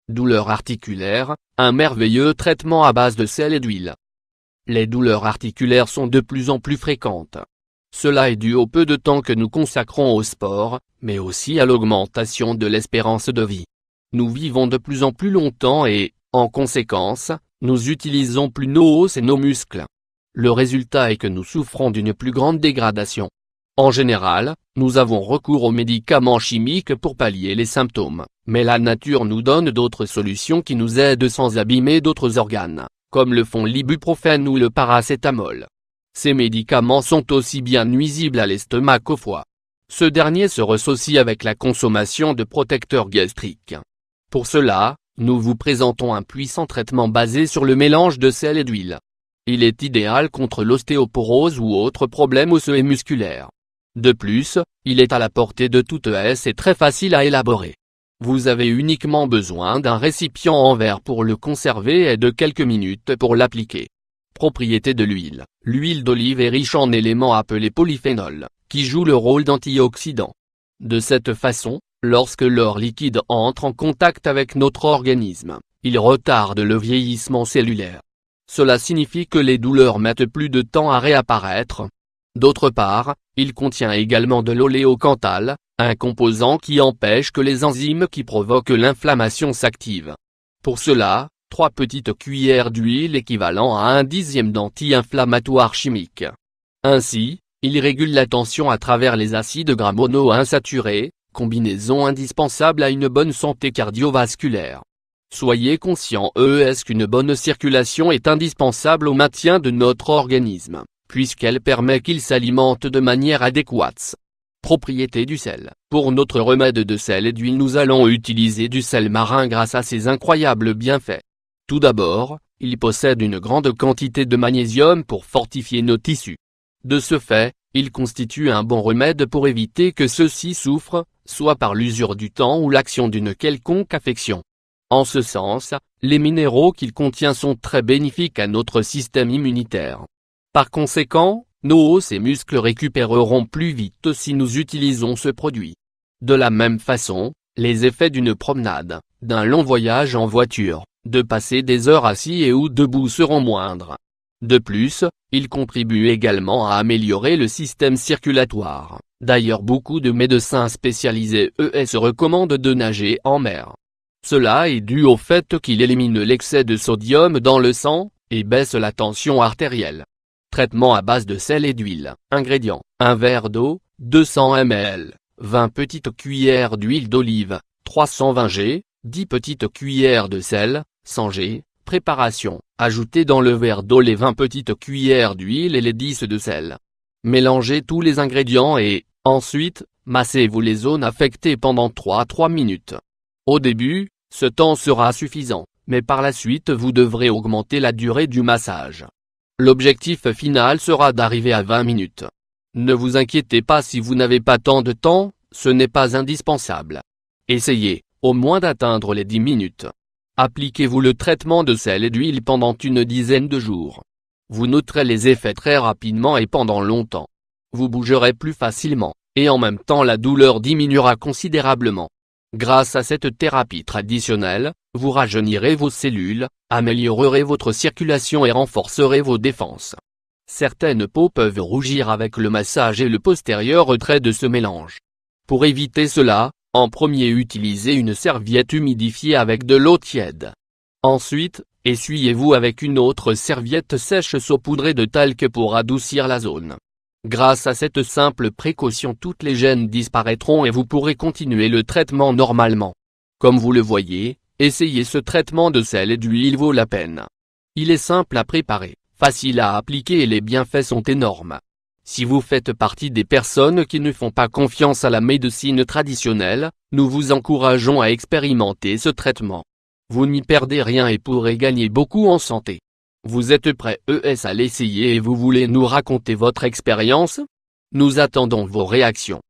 Douleurs articulaires, un merveilleux traitement à base de sel et d'huile. Les douleurs articulaires sont de plus en plus fréquentes. Cela est dû au peu de temps que nous consacrons au sport, mais aussi à l'augmentation de l'espérance de vie. Nous vivons de plus en plus longtemps et, en conséquence, nous utilisons plus nos os et nos muscles. Le résultat est que nous souffrons d'une plus grande dégradation. En général, nous avons recours aux médicaments chimiques pour pallier les symptômes, mais la nature nous donne d'autres solutions qui nous aident sans abîmer d'autres organes, comme le font l'ibuprofène ou le paracétamol. Ces médicaments sont aussi bien nuisibles à l'estomac qu'au foie. Ce dernier se ressocie avec la consommation de protecteurs gastriques. Pour cela, nous vous présentons un puissant traitement basé sur le mélange de sel et d'huile. Il est idéal contre l'ostéoporose ou autres problèmes osseux et musculaires. De plus, il est à la portée de toute et très facile à élaborer. Vous avez uniquement besoin d'un récipient en verre pour le conserver et de quelques minutes pour l'appliquer. Propriété de l'huile. L'huile d'olive est riche en éléments appelés polyphénols, qui jouent le rôle d'antioxydant. De cette façon, lorsque leur liquide entre en contact avec notre organisme, il retarde le vieillissement cellulaire. Cela signifie que les douleurs mettent plus de temps à réapparaître. D'autre part, il contient également de l'oléocanthal, un composant qui empêche que les enzymes qui provoquent l'inflammation s'activent. Pour cela, 3 petites cuillères d'huile équivalent à 1/10 d'anti-inflammatoire chimique. Ainsi, il régule la tension à travers les acides gras monoinsaturés, combinaison indispensable à une bonne santé cardiovasculaire. Soyez conscient qu'une bonne circulation est indispensable au maintien de notre organisme, puisqu'elle permet qu'il s'alimente de manière adéquate. Propriété du sel. Pour notre remède de sel et d'huile, nous allons utiliser du sel marin grâce à ses incroyables bienfaits. Tout d'abord, il possède une grande quantité de magnésium pour fortifier nos tissus. De ce fait, il constitue un bon remède pour éviter que ceux-ci souffrent, soit par l'usure du temps ou l'action d'une quelconque affection. En ce sens, les minéraux qu'il contient sont très bénéfiques à notre système immunitaire. Par conséquent, nos os et muscles récupéreront plus vite si nous utilisons ce produit. De la même façon, les effets d'une promenade, d'un long voyage en voiture, de passer des heures assis et ou debout seront moindres. De plus, il contribue également à améliorer le système circulatoire. D'ailleurs, beaucoup de médecins spécialisés se recommandent de nager en mer. Cela est dû au fait qu'il élimine l'excès de sodium dans le sang, et baisse la tension artérielle. Traitement à base de sel et d'huile. Ingrédients. 1 verre d'eau, 200 ml, 20 petites cuillères d'huile d'olive, 320 g, 10 petites cuillères de sel, 100 g. Préparation. Ajoutez dans le verre d'eau les 20 petites cuillères d'huile et les 10 de sel. Mélangez tous les ingrédients et, ensuite, massez-vous les zones affectées pendant 3 à 3 minutes. Au début, ce temps sera suffisant, mais par la suite vous devrez augmenter la durée du massage. L'objectif final sera d'arriver à 20 minutes. Ne vous inquiétez pas si vous n'avez pas tant de temps, ce n'est pas indispensable. Essayez, au moins d'atteindre les 10 minutes. Appliquez-vous le traitement de sel et d'huile pendant une dizaine de jours. Vous noterez les effets très rapidement et pendant longtemps. Vous bougerez plus facilement, et en même temps la douleur diminuera considérablement. Grâce à cette thérapie traditionnelle, vous rajeunirez vos cellules, améliorerez votre circulation et renforcerez vos défenses. Certaines peaux peuvent rougir avec le massage et le postérieur retrait de ce mélange. Pour éviter cela, en premier utilisez une serviette humidifiée avec de l'eau tiède. Ensuite, essuyez-vous avec une autre serviette sèche saupoudrée de talc pour adoucir la zone. Grâce à cette simple précaution, toutes les gênes disparaîtront et vous pourrez continuer le traitement normalement. Comme vous le voyez, essayer ce traitement de sel et d'huile vaut la peine. Il est simple à préparer, facile à appliquer et les bienfaits sont énormes. Si vous faites partie des personnes qui ne font pas confiance à la médecine traditionnelle, nous vous encourageons à expérimenter ce traitement. Vous n'y perdez rien et pourrez gagner beaucoup en santé. Vous êtes prêts à l'essayer et vous voulez nous raconter votre expérience? Nous attendons vos réactions.